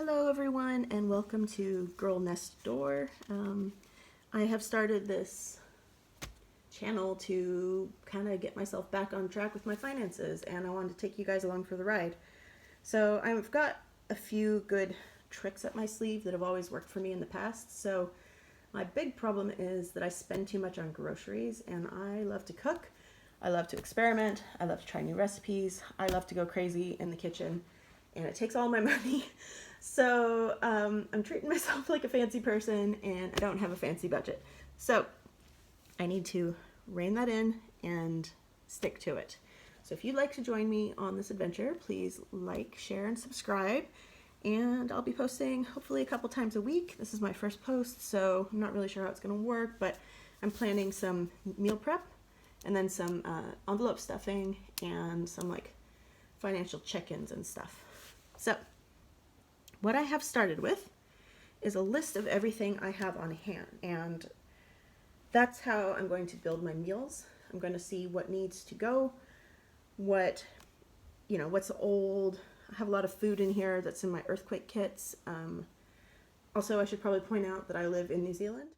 Hello everyone and welcome to Girl Nest Door. I have started this channel to kind of get myself back on track with my finances, and I wanted to take you guys along for the ride. So I've got a few good tricks up my sleeve that have always worked for me in the past. So my big problem is that I spend too much on groceries, and I love to cook. I love to experiment. I love to try new recipes. I love to go crazy in the kitchen, and it takes all my money. So I'm treating myself like a fancy person, and I don't have a fancy budget. So I need to rein that in and stick to it. So if you'd like to join me on this adventure, please like, share, and subscribe. And I'll be posting hopefully a couple times a week. This is my first post, so I'm not really sure how it's going to work, but I'm planning some meal prep and then some envelope stuffing and some like financial check-ins and stuff. So what I have started with is a list of everything I have on hand, and that's how I'm going to build my meals. I'm going to see what needs to go, what's old. I have a lot of food in here that's in my earthquake kits. Also, I should probably point out that I live in New Zealand.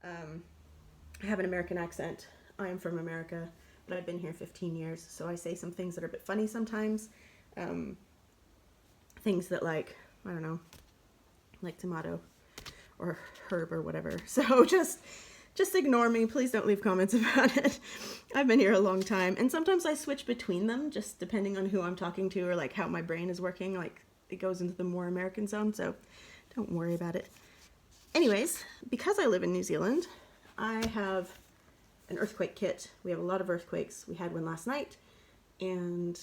I have an American accent. I am from America, but I've been here 15 years, so I say some things that are a bit funny sometimes. Things that I don't know, like tomato or herb or whatever. So just ignore me. Please don't leave comments about it. I've been here a long time, and sometimes I switch between them just depending on who I'm talking to or like how my brain is working. Like it goes into the more American zone, so don't worry about it. Anyways, because I live in New Zealand, I have an earthquake kit. We have a lot of earthquakes. We had one last night, and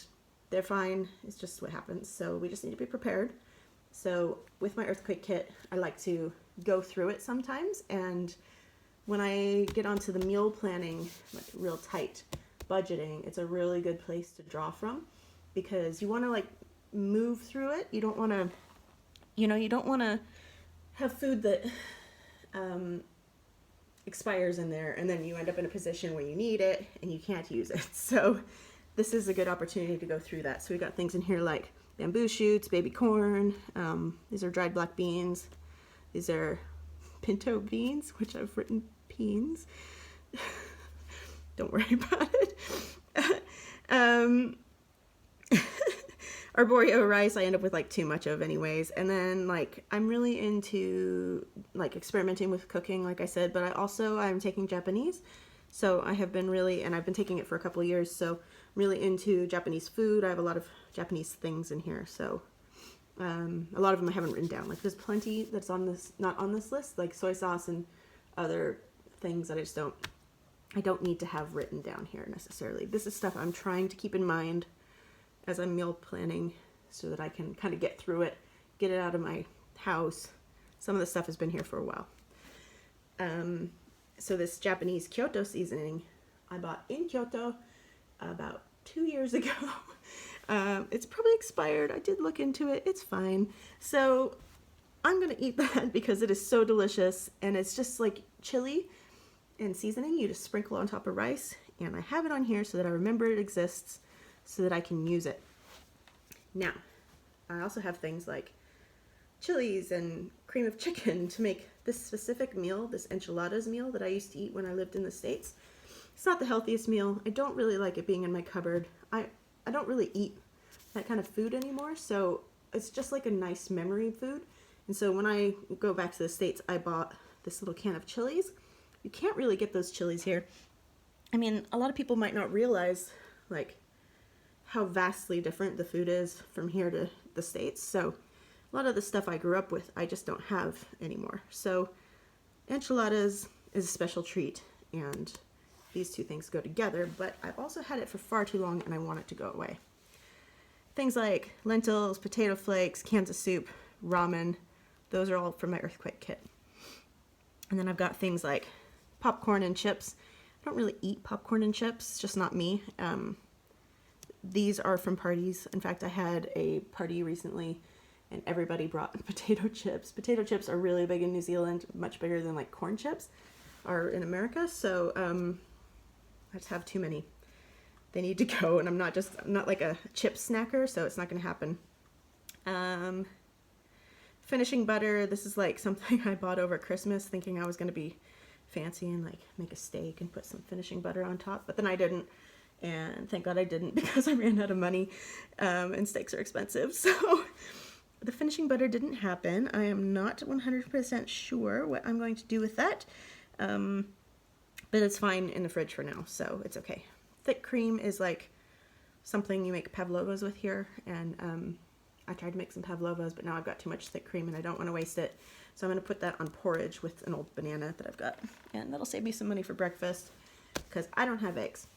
they're fine. It's just what happens. So we just need to be prepared. So with my earthquake kit, I like to go through it sometimes, and when I get onto the meal planning, like real tight budgeting, it's a really good place to draw from, because you want to like move through it. You don't want to, you don't want to have food that expires in there, and then you end up in a position where you need it and you can't use it. So this is a good opportunity to go through that. So we got things in here like bamboo shoots, baby corn. These are dried black beans. These are pinto beans, which I've written beans. Don't worry about it. Arborio rice I end up with like too much of anyways. And then like I'm really into like experimenting with cooking, like I said, but I'm taking Japanese. So I have been really, and I've been taking it for a couple of years, so really into Japanese food. I have a lot of Japanese things in here, so a lot of them I haven't written down. Like there's plenty that's not on this list, like soy sauce and other things that I don't need to have written down here necessarily. This is stuff I'm trying to keep in mind as I'm meal planning so that I can kind of get through it, get it out of my house. Some of the stuff has been here for a while. So this Japanese Kyoto seasoning I bought in Kyoto about 2 years ago. It's probably expired. I did look into it. It's fine. So I'm going to eat that because it is so delicious, and it's just like chili and seasoning you just sprinkle on top of rice, and I have it on here so that I remember it exists so that I can use it. Now, I also have things like chilies and cream of chicken to make this specific meal, this enchiladas meal that I used to eat when I lived in the States. It's not the healthiest meal. I don't really like it being in my cupboard. I don't really eat that kind of food anymore, so it's just like a nice memory food. And so when I go back to the States, I bought this little can of chilies. You can't really get those chilies here. I mean, a lot of people might not realize like how vastly different the food is from here to the States. So a lot of the stuff I grew up with, I just don't have anymore. So enchiladas is a special treat, and these two things go together, but I've also had it for far too long and I want it to go away. Things like lentils, potato flakes, cans of soup, ramen, those are all from my earthquake kit. And then I've got things like popcorn and chips. I don't really eat popcorn and chips, it's just not me. These are from parties. In fact, I had a party recently and everybody brought potato chips. Potato chips are really big in New Zealand, much bigger than like corn chips are in America. So I just have too many. They need to go, and I'm not like a chip snacker, so it's not going to happen. finishing butter. This is like something I bought over Christmas thinking I was going to be fancy and like make a steak and put some finishing butter on top, but then I didn't, and thank God I didn't because I ran out of money, and steaks are expensive, so the finishing butter didn't happen. I am not 100% sure what I'm going to do with that, but it's fine in the fridge for now, so it's okay. Thick cream is like something you make pavlovas with here, and I tried to make some pavlovas, but now I've got too much thick cream and I don't want to waste it. So I'm going to put that on porridge with an old banana that I've got. And that'll save me some money for breakfast because I don't have eggs.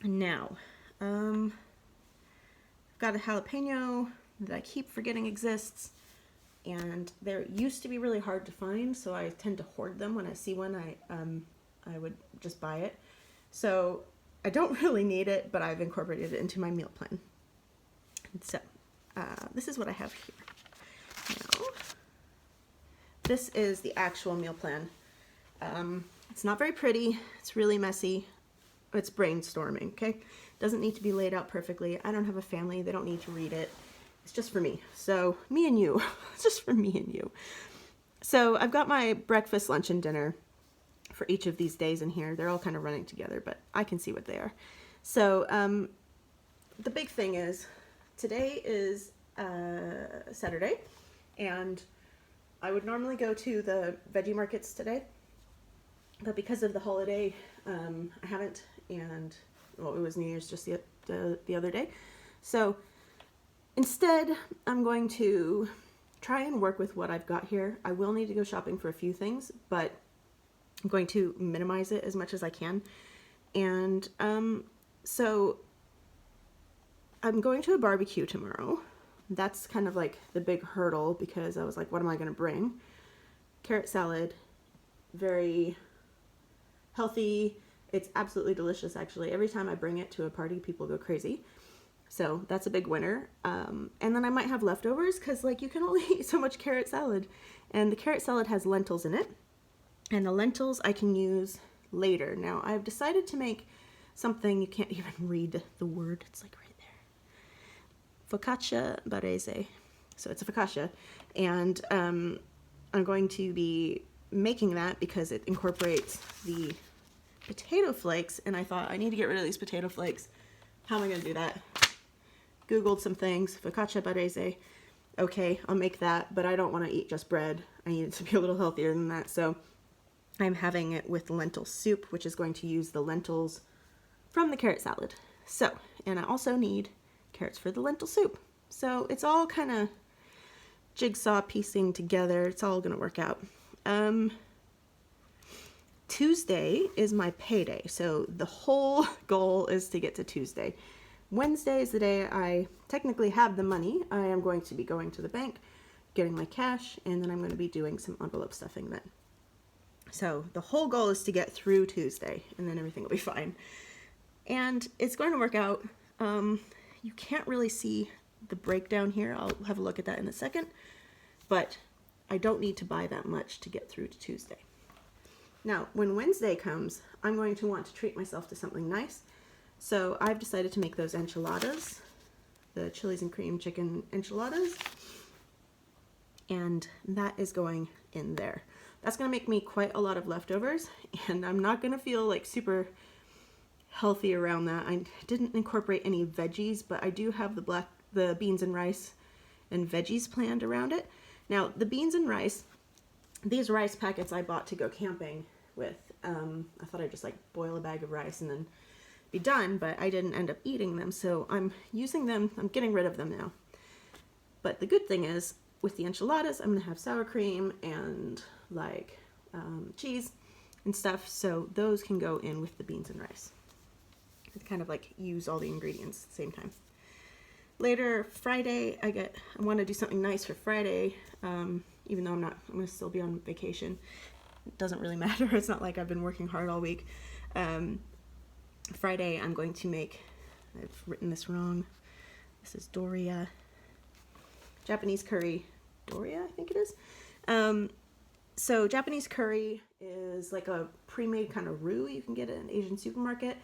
Now, I've got a jalapeno that I keep forgetting exists. And they used to be really hard to find, so I tend to hoard them. When I see one, I would just buy it. So I don't really need it, but I've incorporated it into my meal plan. And so this is what I have here. Now, this is the actual meal plan. It's not very pretty. It's really messy. It's brainstorming, okay? Doesn't need to be laid out perfectly. I don't have a family. They don't need to read it. It's just for me. So me and you. It's just for me and you. So I've got my breakfast, lunch, and dinner for each of these days in here. They're all kind of running together, but I can see what they are. So the big thing is today is Saturday, and I would normally go to the veggie markets today, but because of the holiday, I haven't, and well, it was New Year's just the other day. So instead, I'm going to try and work with what I've got here. I will need to go shopping for a few things, but I'm going to minimize it as much as I can. And so I'm going to a barbecue tomorrow. That's kind of like the big hurdle because I was like, what am I going to bring? Carrot salad, very healthy. It's absolutely delicious, actually. Every time I bring it to a party, people go crazy. So that's a big winner. And then I might have leftovers because like you can only eat so much carrot salad. And the carrot salad has lentils in it. And the lentils I can use later. Now I've decided to make something, you can't even read the word. It's like right there. Focaccia barese. So it's a focaccia. And I'm going to be making that because it incorporates the potato flakes. And I thought I need to get rid of these potato flakes. How am I going to do that? Googled some things. Focaccia barese. Okay, I'll make that, but I don't want to eat just bread. I need it to be a little healthier than that. So I'm having it with lentil soup, which is going to use the lentils from the carrot salad. So, and I also need carrots for the lentil soup. So it's all kind of jigsaw piecing together. It's all going to work out. Tuesday is my payday. So the whole goal is to get to Tuesday. Wednesday is the day I technically have the money. I am going to be going to the bank, getting my cash, and then I'm going to be doing some envelope stuffing then. So the whole goal is to get through Tuesday, and then everything will be fine. And it's going to work out. You can't really see the breakdown here. I'll have a look at that in a second. But I don't need to buy that much to get through to Tuesday. Now, when Wednesday comes, I'm going to want to treat myself to something nice. So I've decided to make those enchiladas, the chilies and cream chicken enchiladas. And that is going in there. That's going to make me quite a lot of leftovers, and I'm not going to feel like super healthy around that. I didn't incorporate any veggies, but I do have the beans and rice and veggies planned around it. Now, the beans and rice, these rice packets I bought to go camping with, I thought I'd just like boil a bag of rice and then be done, but I didn't end up eating them, so I'm using them, I'm getting rid of them now. But the good thing is, with the enchiladas, I'm going to have sour cream and like cheese and stuff, so those can go in with the beans and rice. It's kind of like use all the ingredients at the same time. Later, Friday, I want to do something nice for Friday, even though I'm going to still be on vacation. It doesn't really matter. It's not like I've been working hard all week. Friday, I'm going to make, I've written this wrong. This is Doria. Japanese curry. Doria, I think it is. So Japanese curry is like a pre-made kind of roux you can get at an Asian supermarket.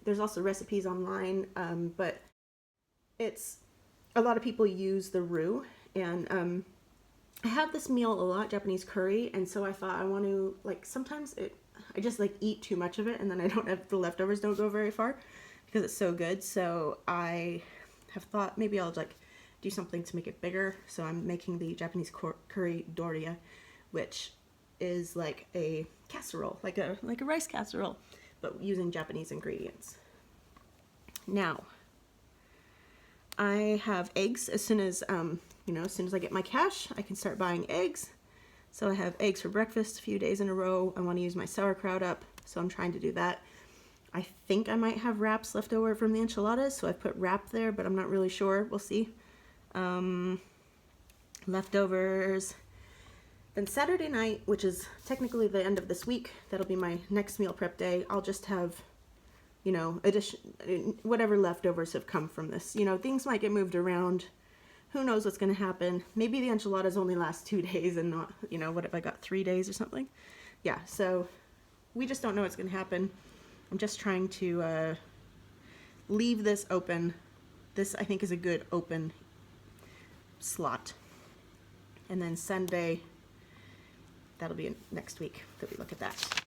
There's also recipes online, but it's, a lot of people use the roux, and I have this meal a lot, Japanese curry, and so I thought I want to, like, sometimes I just like eat too much of it, and then I don't have, the leftovers don't go very far because it's so good. So I have thought maybe I'll like do something to make it bigger. So I'm making the Japanese curry doria, which is like a casserole, like a rice casserole, but using Japanese ingredients. Now, I have eggs. As soon as as soon as I get my cash, I can start buying eggs. So I have eggs for breakfast a few days in a row. I want to use my sauerkraut up, so I'm trying to do that. I think I might have wraps left over from the enchiladas, so I put wrap there, but I'm not really sure. We'll see. Leftovers. Then Saturday night, which is technically the end of this week, that'll be my next meal prep day. I'll just have, whatever leftovers have come from this. Things might get moved around. Who knows what's going to happen? Maybe the enchiladas only last 2 days and not, what if I got 3 days or something? Yeah, so we just don't know what's going to happen. I'm just trying to leave this open. This, I think, is a good open slot. And then Sunday, that'll be next week that we look at that.